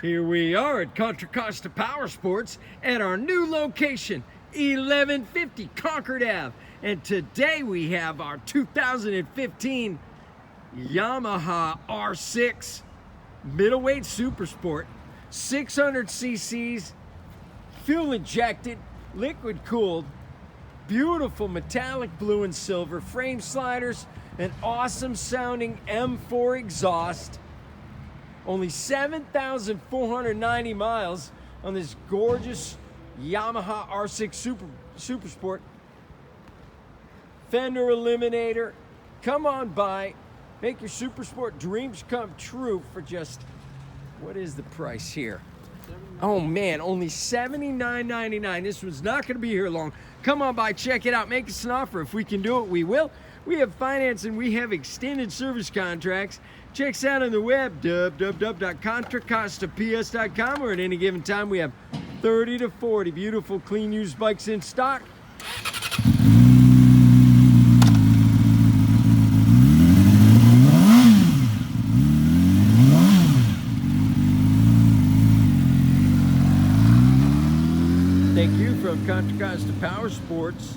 Here we are at Contra Costa Powersports at our new location, 1150 Concord Ave. And today we have our 2015 Yamaha R6 middleweight supersport, 600 cc's, fuel injected, liquid cooled, beautiful metallic blue and silver frame sliders, an awesome sounding M4 exhaust. Only 7,490 miles on this gorgeous Yamaha R6 Supersport. Fender eliminator. Come on by. Make your Supersport dreams come true for just, what is the price here? Oh man, only $79.99. This one's not going to be here long. Come on by, check it out, make us an offer. If we can do it, we will. We have financing, we have extended service contracts. Check us out on the web, www.contracostaps.com, or at any given time we have 30 to 40 beautiful clean used bikes in stock. Thank you from Contra Costa Powersports.